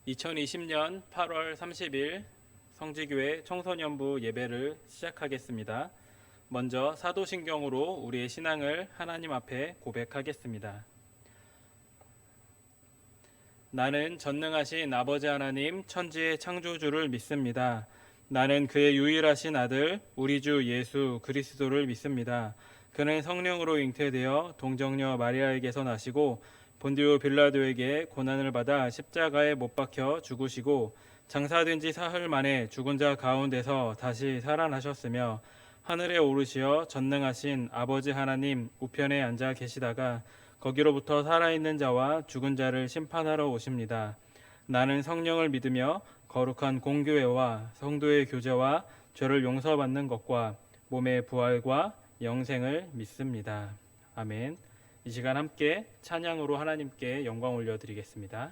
2020년 8월 30일 성지교회 청소년부 예배를 시작하겠습니다. 먼저 사도신경으로 우리의 신앙을 하나님 앞에 고백하겠습니다. 나는 전능하신 아버지 하나님 천지의 창조주를 믿습니다. 나는 그의 유일하신 아들 우리 주 예수 그리스도를 믿습니다. 그는 성령으로 잉태되어 동정녀 마리아에게서 나시고 본디오 빌라도에게 고난을 받아 십자가에 못 박혀 죽으시고 장사된 지 사흘 만에 죽은 자 가운데서 다시 살아나셨으며 하늘에 오르시어 전능하신 아버지 하나님 우편에 앉아 계시다가 거기로부터 살아있는 자와 죽은 자를 심판하러 오십니다. 나는 성령을 믿으며 거룩한 공교회와 성도의 교제와 죄를 용서받는 것과 몸의 부활과 영생을 믿습니다. 아멘. 이 시간 함께 찬양으로 하나님께 영광 올려드리겠습니다.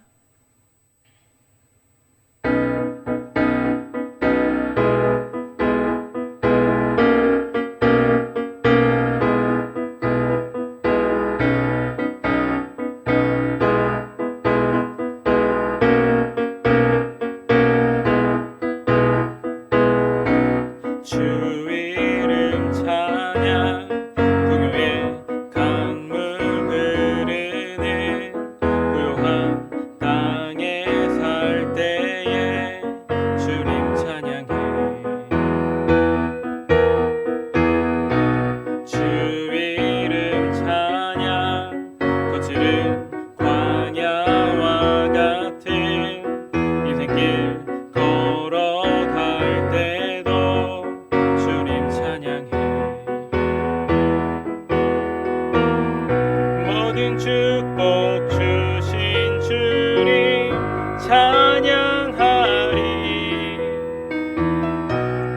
축복 주신 주님 찬양하리.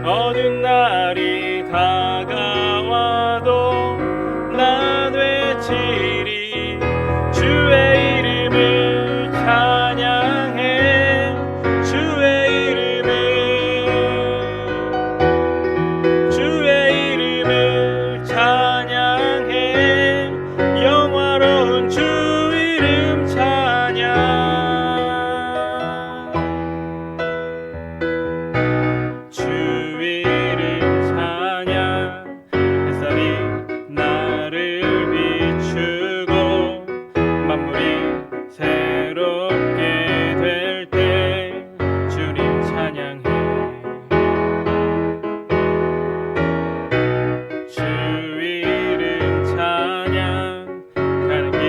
어두운 날이 다가와도 난 외치리. 주의 이름을 찬양해. 주의 이름을 찬양해. 영화로운 주 이름 찬양. 주 이름 찬양. 햇살이 나를 비추고 만물이 새롭게 될 때 주님 찬양해. 주 이름 찬양. 가는 길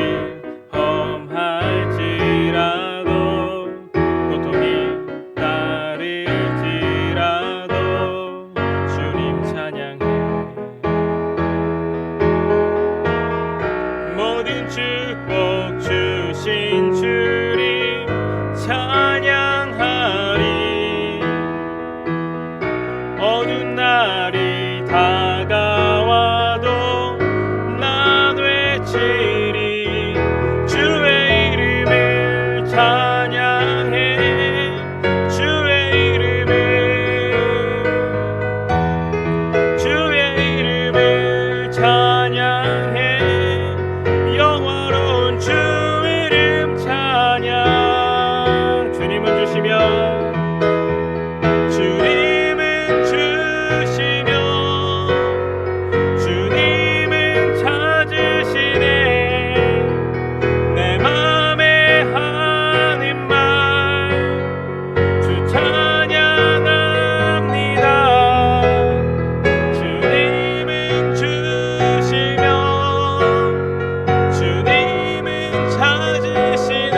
험할지라도 고통이 따를지라도 주님 찬양해. 모든 축복 주신 주님 찬양하리. 어두운 날이 다가와도 난 외치리. 주의 이름을 찬양해. 주의 이름을 찬양해. 영화로운 주 이름 찬양. 주님은 주시며 주님은 찾으시네. 내 맘에 하는 말 주 찬양합니다. 주님은 주시며 주님은 찾으시네.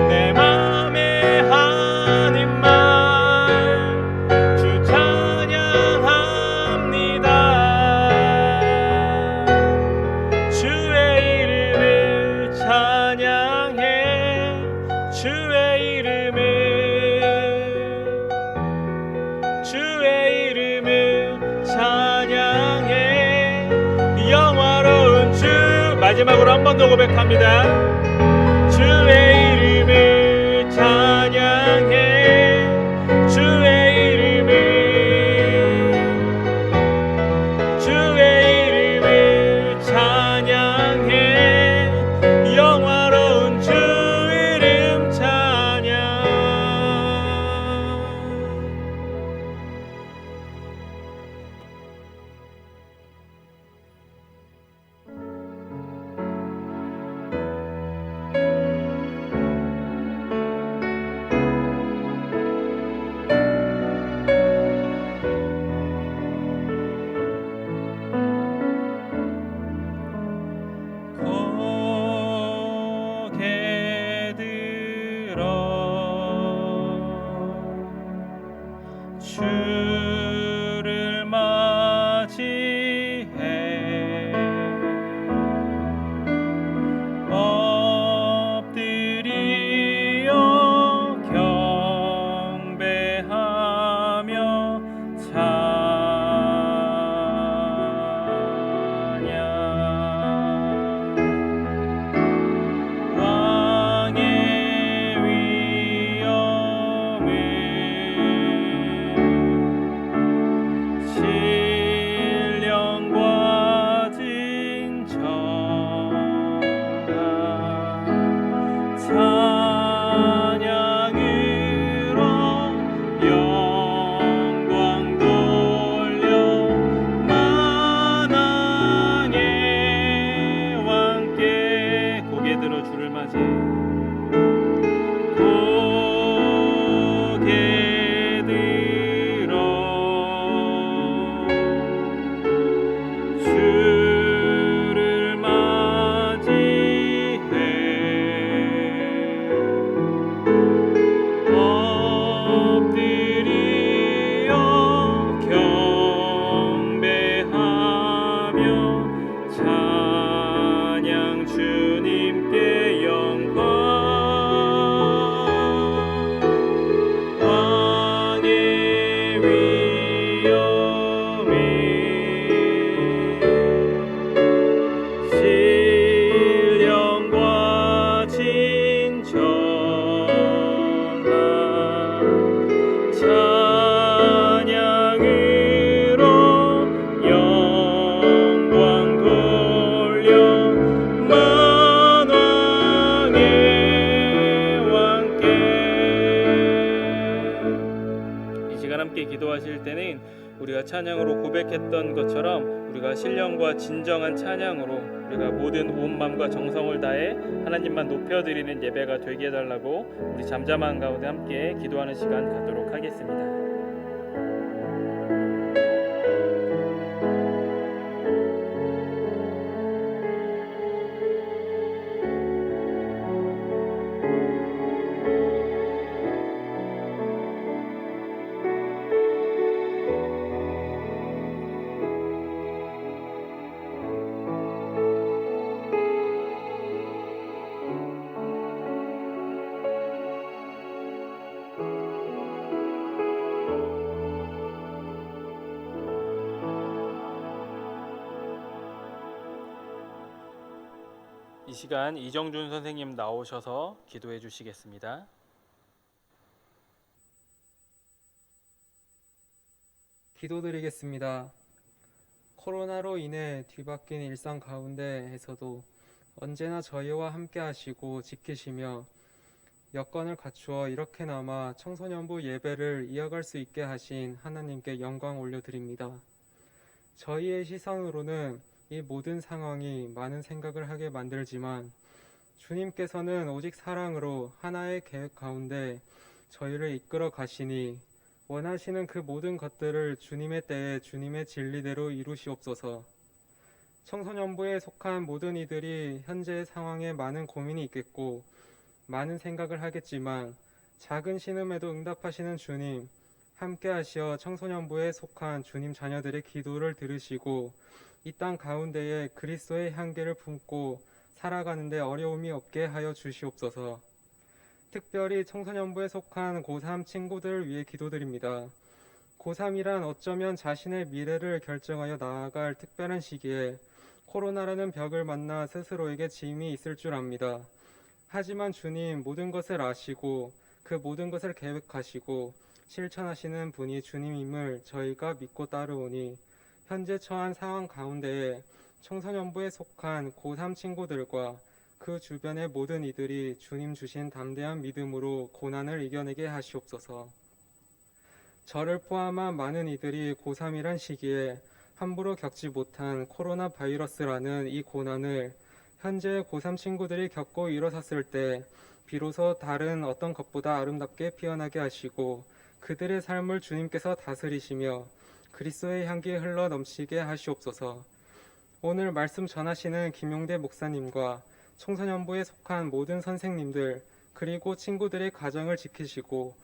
내 맘에 하는 말 주 찬양합니다. 주의 이름을 찬양해. 주의 이름을 찬양해. 영화로운 주. 마지막으로 한 번 더 고백합니다. 주의 이름을 찬양해. 주의 이름을 찬양해. 영화로운 주 이름 찬양. 주를 맞이해 고개 들어 주를 맞이해 엎드려 경배하며 찬양 주님께 영광 왕의 위엄에 신령과 진정한 찬양으로 영광 돌려 만왕의 왕께. 이 시간 함께 기도하실 때는 우리가 찬양으로 고백했던 것처럼 우리가 신령과 진정한 찬양으로 우리가 모든 온 마음과 정성을 다해 하나님만 높여드리는 예배가 되게 해달라고 우리 잠잠한 가운데 함께 기도하는 시간 갖도록 하겠습니다. 이 시간 이정준 선생님 나오셔서 기도해 주시겠습니다. 기도드리겠습니다. 코로나로 인해 뒤바뀐 일상 가운데에서도 언제나 저희와 함께 하시고 지키시며 여건을 갖추어 이렇게나마 청소년부 예배를 이어갈 수 있게 하신 하나님께 영광 올려드립니다. 저희의 시선으로는 이 모든 상황이 많은 생각을 하게 만들지만 주님께서는 오직 사랑으로 하나의 계획 가운데 저희를 이끌어 가시니 원하시는 그 모든 것들을 주님의 때에 주님의 진리대로 이루시옵소서. 청소년부에 속한 모든 이들이 현재의 상황에 많은 고민이 있겠고 많은 생각을 하겠지만 작은 신음에도 응답하시는 주님, 함께 하시어 청소년부에 속한 주님 자녀들의 기도를 들으시고 이 땅 가운데에 그리스도의 향기를 품고 살아가는 데 어려움이 없게 하여 주시옵소서. 특별히 청소년부에 속한 고3 친구들을 위해 기도드립니다. 고3이란 어쩌면 자신의 미래를 결정하여 나아갈 특별한 시기에 코로나라는 벽을 만나 스스로에게 짐이 있을 줄 압니다. 하지만 주님 모든 것을 아시고 그 모든 것을 계획하시고 실천하시는 분이 주님임을 저희가 믿고 따르오니 현재 처한 상황 가운데에 청소년부에 속한 고3 친구들과 그 주변의 모든 이들이 주님 주신 담대한 믿음으로 고난을 이겨내게 하시옵소서. 저를 포함한 많은 이들이 고3이란 시기에 함부로 겪지 못한 코로나 바이러스라는 이 고난을 현재 고3 친구들이 겪고 일어섰을 때 비로소 다른 어떤 것보다 아름답게 피어나게 하시고 그들의 삶을 주님께서 다스리시며 그리스도의 향기 흘러 넘치게 하시옵소서. 오늘 말씀 전하시는 김용대 목사님과 청소년부에 속한 모든 선생님들 그리고 친구들의 가정을 지키시고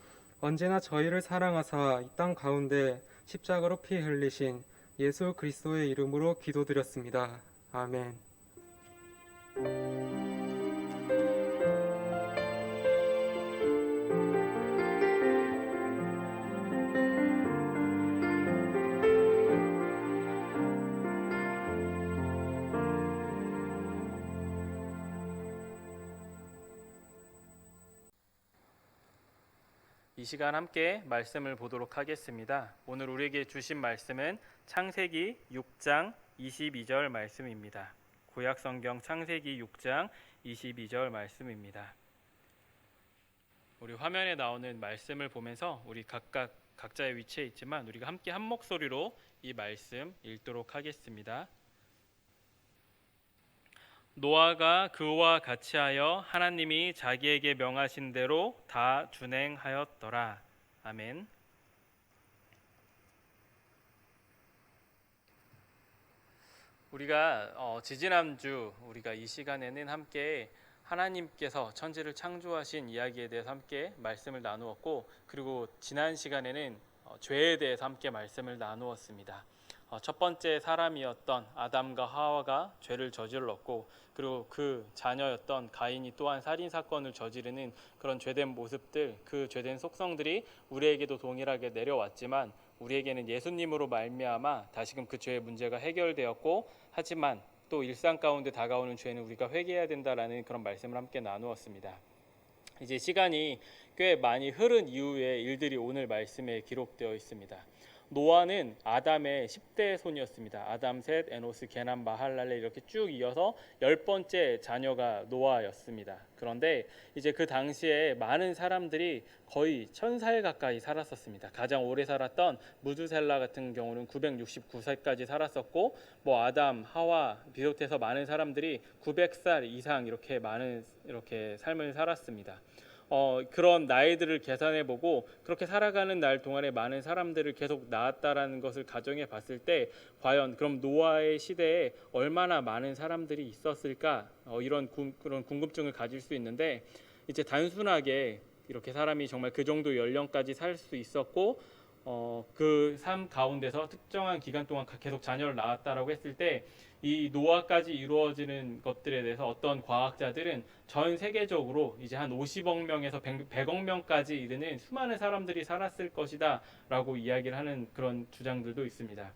언제나 저희를 사랑하사 이 땅 가운데 십자가로 피 흘리신 예수 그리스도의 이름으로 기도드렸습니다. 아멘. 이 시간 함께 말씀을 보도록 하겠습니다. 오늘 우리에게 주신 말씀은 창세기 6장 22절 말씀입니다. 구약성경 창세기 6장 22절 말씀입니다. 우리 화면에 나오는 말씀을 보면서 우리 각자의 위치에 있지만 우리가 함께 한 목소리로 이 말씀 읽도록 하겠습니다. 노아가 그와 같이 하여 하나님이 자기에게 명하신 대로 다 준행하였더라. 아멘. 우리가 지지난주 우리가 이 시간에는 함께 하나님께서 천지를 창조하신 이야기에 대해서 함께 말씀을 나누었고, 그리고 지난 시간에는 죄에 대해서 함께 말씀을 나누었습니다. 첫 번째 사람이었던 아담과 하와가 죄를 저질렀고, 그리고 그 자녀였던 가인이 또한 살인 사건을 저지르는 그런 죄된 모습들, 그 죄된 속성들이 우리에게도 동일하게 내려왔지만 우리에게는 예수님으로 말미암아 다시금 그 죄의 문제가 해결되었고, 하지만 또 일상 가운데 다가오는 죄는 우리가 회개해야 된다라는 그런 말씀을 함께 나누었습니다. 이제 시간이 꽤 많이 흐른 이후의 일들이 오늘 말씀에 기록되어 있습니다. 노아는 아담의 10대 손이었습니다. 아담, 셋, 에노스, 게남, 마할랄레 이렇게 쭉 이어서 10번째 자녀가 노아였습니다. 그런데 이제 그 당시에 많은 사람들이 거의 1000살 가까이 살았었습니다. 가장 오래 살았던 무드셀라 같은 경우는 969살까지 살았었고, 뭐 아담, 하와 비롯해서 많은 사람들이 900살 이상 이렇게 삶을 살았습니다. 그런 나이들을 계산해 보고 그렇게 살아가는 날 동안에 많은 사람들을 계속 낳았다라는 것을 가정해 봤을 때, 과연 그럼 노아의 시대에 얼마나 많은 사람들이 있었을까, 그런 궁금증을 가질 수 있는데, 이제 단순하게 이렇게 사람이 정말 그 정도 연령까지 살 수 있었고, 그 삶 가운데서 특정한 기간 동안 계속 자녀를 낳았다라고 했을 때, 이 노화까지 이루어지는 것들에 대해서 어떤 과학자들은 전 세계적으로 이제 한 50억 명에서 100억 명까지 이르는 수많은 사람들이 살았을 것이다 라고 이야기를 하는 그런 주장들도 있습니다.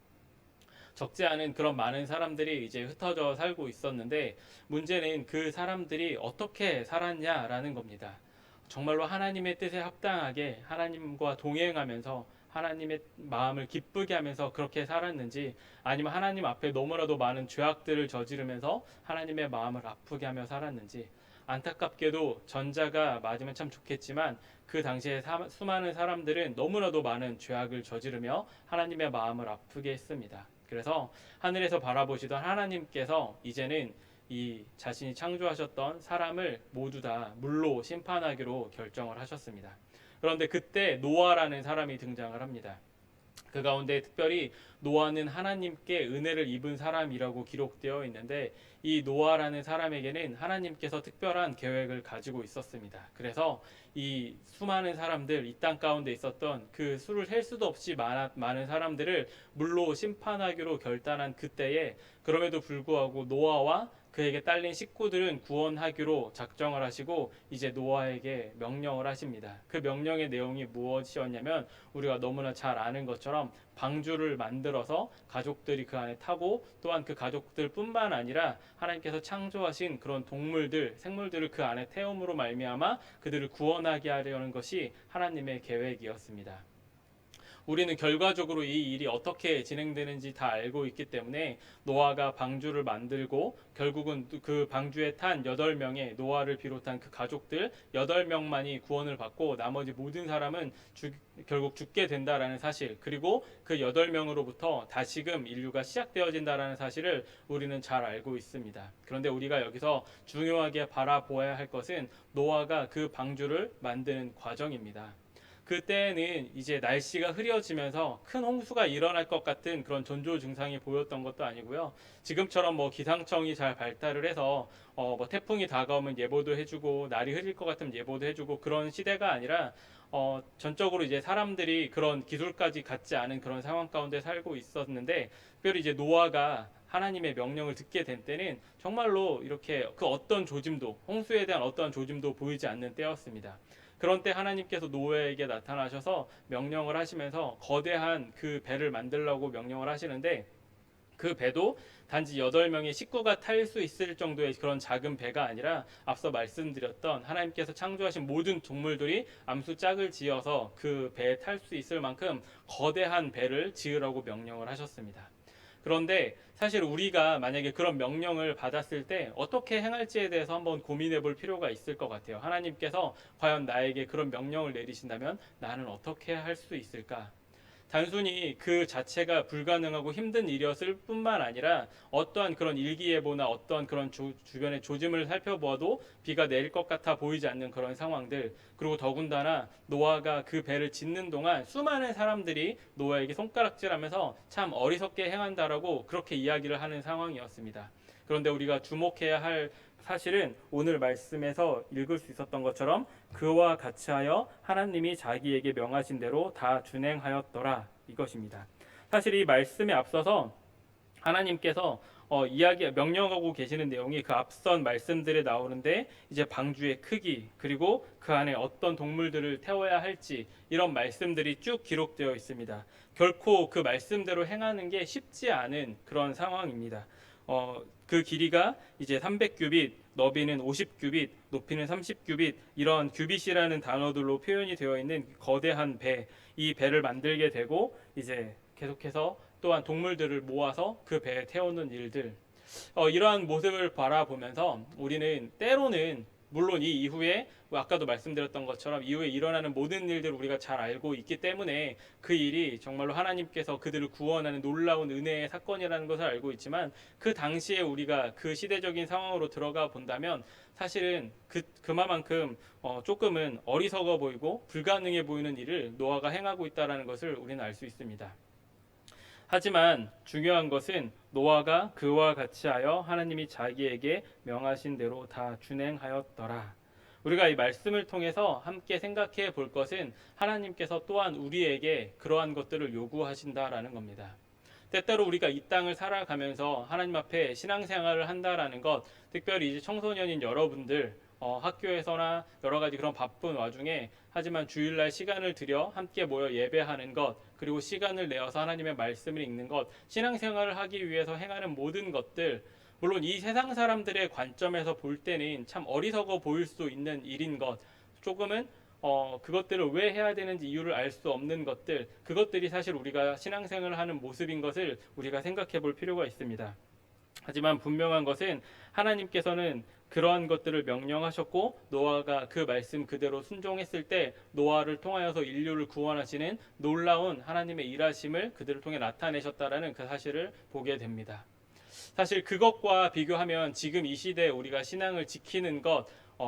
적지 않은 그런 많은 사람들이 이제 흩어져 살고 있었는데, 문제는 그 사람들이 어떻게 살았냐라는 겁니다. 정말로 하나님의 뜻에 합당하게 하나님과 동행하면서 하나님의 마음을 기쁘게 하면서 그렇게 살았는지, 아니면 하나님 앞에 너무나도 많은 죄악들을 저지르면서 하나님의 마음을 아프게 하며 살았는지. 안타깝게도 전자가 맞으면 참 좋겠지만, 그 당시에 수많은 사람들은 너무나도 많은 죄악을 저지르며 하나님의 마음을 아프게 했습니다. 그래서 하늘에서 바라보시던 하나님께서 이제는 이 자신이 창조하셨던 사람을 모두 다 물로 심판하기로 결정을 하셨습니다. 그런데 그때 노아라는 사람이 등장을 합니다. 그 가운데 특별히 노아는 하나님께 은혜를 입은 사람이라고 기록되어 있는데, 이 노아라는 사람에게는 하나님께서 특별한 계획을 가지고 있었습니다. 그래서 이 수많은 사람들, 이 땅 가운데 있었던 그 수를 셀 수도 없이 많은 사람들을 물로 심판하기로 결단한 그때에, 그럼에도 불구하고 노아와 그에게 딸린 식구들은 구원하기로 작정을 하시고 이제 노아에게 명령을 하십니다. 그 명령의 내용이 무엇이었냐면, 우리가 너무나 잘 아는 것처럼 방주를 만들어서 가족들이 그 안에 타고, 또한 그 가족들뿐만 아니라 하나님께서 창조하신 그런 동물들, 생물들을 그 안에 태움으로 말미암아 그들을 구원하게 하려는 것이 하나님의 계획이었습니다. 우리는 결과적으로 이 일이 어떻게 진행되는지 다 알고 있기 때문에, 노아가 방주를 만들고 결국은 그 방주에 탄 8명의 노아를 비롯한 그 가족들 8명만이 구원을 받고 나머지 모든 사람은 결국 죽게 된다라는 사실, 그리고 그 8명으로부터 다시금 인류가 시작되어진다라는 사실을 우리는 잘 알고 있습니다. 그런데 우리가 여기서 중요하게 바라보아야 할 것은 노아가 그 방주를 만드는 과정입니다. 그때는 이제 날씨가 흐려지면서 큰 홍수가 일어날 것 같은 그런 전조 증상이 보였던 것도 아니고요. 지금처럼 뭐 기상청이 잘 발달을 해서 뭐 태풍이 다가오면 예보도 해주고 날이 흐릴 것 같으면 예보도 해주고 그런 시대가 아니라, 전적으로 이제 사람들이 그런 기술까지 갖지 않은 그런 상황 가운데 살고 있었는데, 특별히 이제 노아가 하나님의 명령을 듣게 된 때는 정말로 이렇게 그 어떤 조짐도, 홍수에 대한 어떠한 조짐도 보이지 않는 때였습니다. 그런 때 하나님께서 노아에게 나타나셔서 명령을 하시면서 거대한 그 배를 만들라고 명령을 하시는데, 그 배도 단지 8명의 식구가 탈 수 있을 정도의 그런 작은 배가 아니라, 앞서 말씀드렸던 하나님께서 창조하신 모든 동물들이 암수 짝을 지어서 그 배에 탈 수 있을 만큼 거대한 배를 지으라고 명령을 하셨습니다. 그런데 사실 우리가 만약에 그런 명령을 받았을 때 어떻게 행할지에 대해서 한번 고민해 볼 필요가 있을 것 같아요. 하나님께서 과연 나에게 그런 명령을 내리신다면 나는 어떻게 할 수 있을까? 단순히 그 자체가 불가능하고 힘든 일이었을 뿐만 아니라 어떠한 그런 일기예보나 어떠한 그런 주변의 조짐을 살펴보아도 비가 내릴 것 같아 보이지 않는 그런 상황들, 그리고 더군다나 노아가 그 배를 짓는 동안 수많은 사람들이 노아에게 손가락질하면서 참 어리석게 행한다라고 그렇게 이야기를 하는 상황이었습니다. 그런데 우리가 주목해야 할 사실은 오늘 말씀에서 읽을 수 있었던 것처럼 그와 같이 하여 하나님이 자기에게 명하신 대로 다 준행하였더라, 이것입니다. 사실 이 말씀에 앞서서 하나님께서 명령하고 계시는 내용이 그 앞선 말씀들에 나오는데, 이제 방주의 크기, 그리고 그 안에 어떤 동물들을 태워야 할지, 이런 말씀들이 쭉 기록되어 있습니다. 결코 그 말씀대로 행하는 게 쉽지 않은 그런 상황입니다. 그 길이가 이제 300규빗, 너비는 50규빗, 높이는 30규빗, 이런 규빗이라는 단어들로 표현이 되어 있는 거대한 배, 이 배를 만들게 되고 이제 계속해서 또한 동물들을 모아서 그 배에 태우는 일들, 이러한 모습을 바라보면서 우리는 때로는 물론 이 이후에 아까도 말씀드렸던 것처럼 이후에 일어나는 모든 일들을 우리가 잘 알고 있기 때문에 그 일이 정말로 하나님께서 그들을 구원하는 놀라운 은혜의 사건이라는 것을 알고 있지만, 그 당시에 우리가 그 시대적인 상황으로 들어가 본다면 사실은 그만큼 조금은 어리석어 보이고 불가능해 보이는 일을 노아가 행하고 있다는 것을 우리는 알 수 있습니다. 하지만 중요한 것은 노아가 그와 같이 하여 하나님이 자기에게 명하신 대로 다 준행하였더라. 우리가 이 말씀을 통해서 함께 생각해 볼 것은 하나님께서 또한 우리에게 그러한 것들을 요구하신다라는 겁니다. 때때로 우리가 이 땅을 살아가면서 하나님 앞에 신앙생활을 한다라는 것, 특별히 이제 청소년인 여러분들, 학교에서나 여러 가지 그런 바쁜 와중에 하지만 주일날 시간을 들여 함께 모여 예배하는 것, 그리고 시간을 내어서 하나님의 말씀을 읽는 것, 신앙생활을 하기 위해서 행하는 모든 것들, 물론 이 세상 사람들의 관점에서 볼 때는 참 어리석어 보일 수 있는 일인 것, 조금은 그것들을 왜 해야 되는지 이유를 알 수 없는 것들, 그것들이 사실 우리가 신앙생활을 하는 모습인 것을 우리가 생각해 볼 필요가 있습니다. 하지만 분명한 것은 하나님께서는 그러한 것들을 명령하셨고, 노아가 그 말씀 그대로 순종했을 때 노아를 통하여서 인류를 구원하시는 놀라운 하나님의 일하심을 그들을 통해 나타내셨다라는 그 사실을 보게 됩니다. 사실 그것과 비교하면 지금 이 시대에 우리가 신앙을 지키는 것,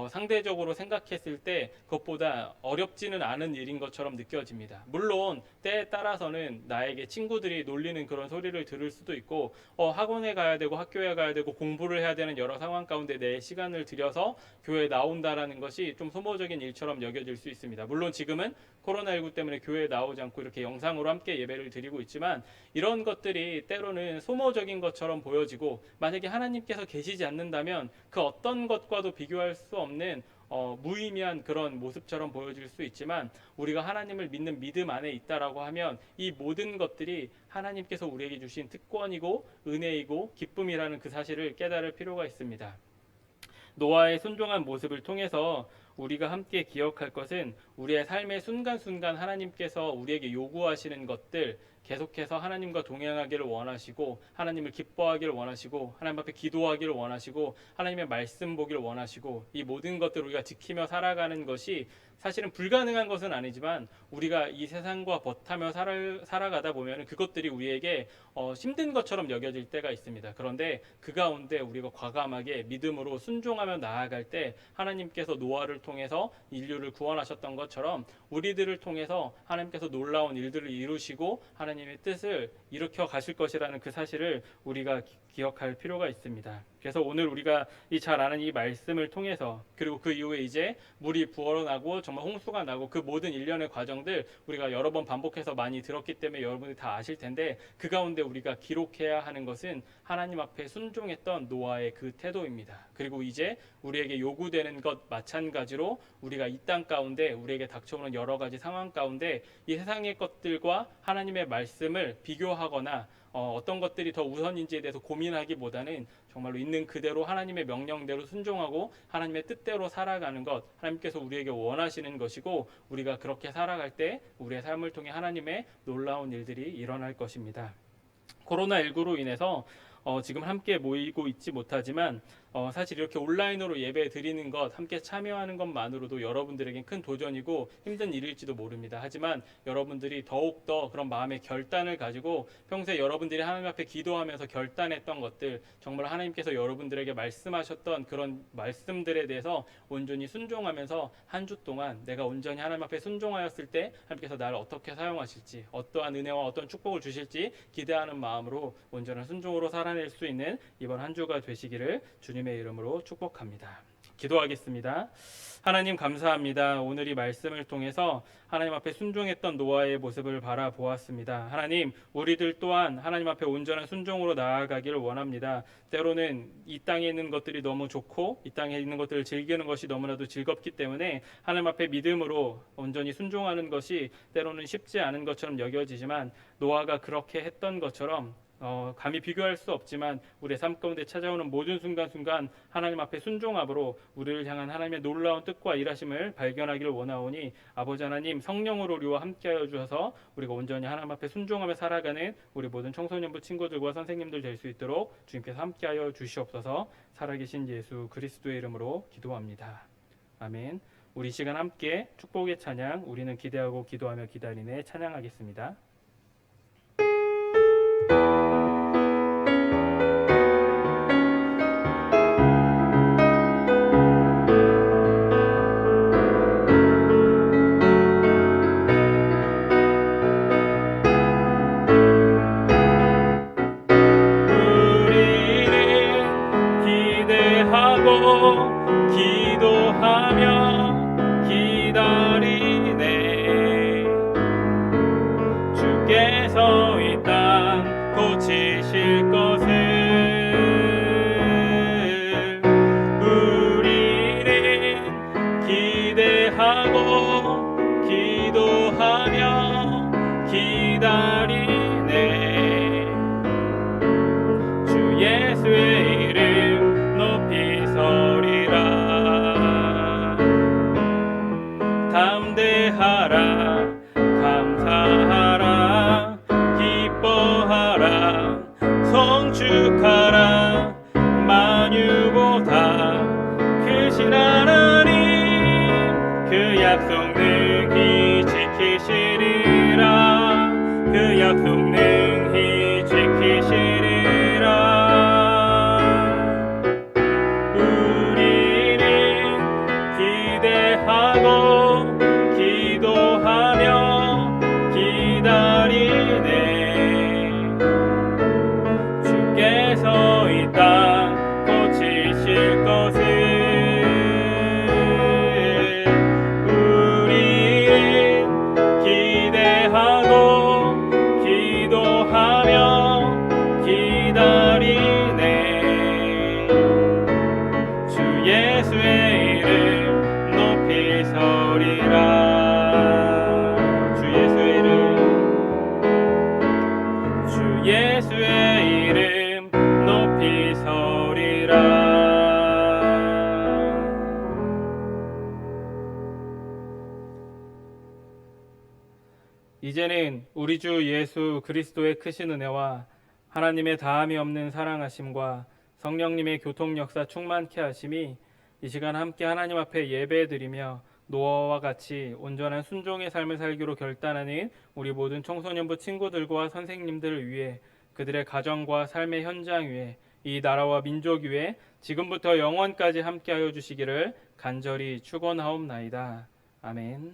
상대적으로 생각했을 때 그것보다 어렵지는 않은 일인 것처럼 느껴집니다. 물론 때에 따라서는 나에게 친구들이 놀리는 그런 소리를 들을 수도 있고, 학원에 가야 되고 학교에 가야 되고 공부를 해야 되는 여러 상황 가운데 내 시간을 들여서 교회에 나온다라는 것이 좀 소모적인 일처럼 여겨질 수 있습니다. 물론 지금은 코로나19 때문에 교회에 나오지 않고 이렇게 영상으로 함께 예배를 드리고 있지만, 이런 것들이 때로는 소모적인 것처럼 보여지고, 만약에 하나님께서 계시지 않는다면 그 어떤 것과도 비교할 수 없는 무의미한 그런 모습처럼 보여질 수 있지만, 우리가 하나님을 믿는 믿음 안에 있다라고 하면 이 모든 것들이 하나님께서 우리에게 주신 특권이고 은혜이고 기쁨이라는 그 사실을 깨달을 필요가 있습니다. 노아의 순종한 모습을 통해서 우리가 함께 기억할 것은, 우리의 삶의 순간순간 하나님께서 우리에게 요구하시는 것들, 계속해서 하나님과 동행하기를 원하시고, 하나님을 기뻐하기를 원하시고, 하나님 앞에 기도하기를 원하시고, 하나님의 말씀 보기를 원하시고, 이 모든 것들을 우리가 지키며 살아가는 것이 사실은 불가능한 것은 아니지만, 우리가 이 세상과 버타며 살아가다 보면 그것들이 우리에게 힘든 것처럼 여겨질 때가 있습니다. 그런데 그 가운데 우리가 과감하게 믿음으로 순종하며 나아갈 때 하나님께서 노아를 통해서 인류를 구원하셨던 것처럼 우리들을 통해서 하나님께서 놀라운 일들을 이루시고 하나님의 뜻을 일으켜 가실 것이라는 그 사실을 우리가 기억할 필요가 있습니다. 그래서 오늘 우리가 잘 아는 이 말씀을 통해서, 그리고 그 이후에 이제 물이 부어나고 정말 홍수가 나고 그 모든 일련의 과정들 우리가 여러 번 반복해서 많이 들었기 때문에 여러분이 다 아실 텐데, 그 가운데 우리가 기록해야 하는 것은 하나님 앞에 순종했던 노아의 그 태도입니다. 그리고 이제 우리에게 요구되는 것 마찬가지로 우리가 이 땅 가운데 우리에게 닥쳐오는 여러 가지 상황 가운데 이 세상의 것들과 하나님의 말씀을 비교하거나 어떤 것들이 더 우선인지에 대해서 고민하기보다는 정말로 있는 그대로 하나님의 명령대로 순종하고 하나님의 뜻대로 살아가는 것, 하나님께서 우리에게 원하시는 것이고, 우리가 그렇게 살아갈 때 우리의 삶을 통해 하나님의 놀라운 일들이 일어날 것입니다. 코로나19로 인해서 지금 함께 모이고 있지 못하지만 사실 이렇게 온라인으로 예배 드리는 것, 함께 참여하는 것만으로도 여러분들에겐 큰 도전이고 힘든 일일지도 모릅니다. 하지만 여러분들이 더욱더 그런 마음의 결단을 가지고 평소에 여러분들이 하나님 앞에 기도하면서 결단했던 것들, 정말 하나님께서 여러분들에게 말씀하셨던 그런 말씀들에 대해서 온전히 순종하면서 한 주 동안 내가 온전히 하나님 앞에 순종하였을 때 하나님께서 나를 어떻게 사용하실지, 어떠한 은혜와 어떤 축복을 주실지 기대하는 마음으로 온전한 순종으로 살아낼 수 있는 이번 한 주가 되시기를 주님의 이름으로 축복합니다. 기도하겠습니다. 하나님 감사합니다. 오늘 이 말씀을 통해서 하나님 앞에 순종했던 노아의 모습을 바라보았습니다. 하나님, 우리들 또한 하나님 앞에 온전한 순종으로 나아가기를 원합니다. 때로는 이 땅에 있는 것들이 너무 좋고 이 땅에 있는 것들을 즐기는 것이 너무나도 즐겁기 때문에 하나님 앞에 믿음으로 온전히 순종하는 것이 때로는 쉽지 않은 것처럼 여겨지지만 노아가 그렇게 했던 것처럼 감히 비교할 수 없지만 우리의 삶 가운데 찾아오는 모든 순간순간 하나님 앞에 순종함으로 우리를 향한 하나님의 놀라운 뜻과 일하심을 발견하기를 원하오니 아버지 하나님 성령으로 우리와 함께하여 주셔서 우리가 온전히 하나님 앞에 순종하며 살아가는 우리 모든 청소년부 친구들과 선생님들 될 수 있도록 주님께서 함께하여 주시옵소서. 살아계신 예수 그리스도의 이름으로 기도합니다. 아멘. 우리 시간 함께 축복의 찬양 우리는 기대하고 기도하며 기다리네 찬양하겠습니다. 기도하며 기다리네 주께서 이 땅 고치실 것을 우리는 기대하고 기도하며 기다리네 주 예수의 이름 높이 서리라 담대하라 감사하라 기뻐하라 성축하라 만유보다 크신 하나님 그 약속 능히 지키시리라 그 약속 능히 지키시리라 우리는 기대하고 기도하며 기다리네 주께서 이 땅 고치실 것을 우리는 기대하고 기도하며 기다리네 주 예수의 이름 높이 서리라 예수의 이름 높이 서리라 이제는 우리 주 예수 그리스도의 크신 은혜와 하나님의 다함이 없는 사랑하심과 성령님의 교통 역사 충만케 하심이 이 시간 함께 하나님 앞에 예배드리며 노아와 같이 온전한 순종의 삶을 살기로 결단하는 우리 모든 청소년부 친구들과 선생님들을 위해 그들의 가정과 삶의 현장 위에 이 나라와 민족 위에 지금부터 영원까지 함께하여 주시기를 간절히 축원하옵나이다. 아멘.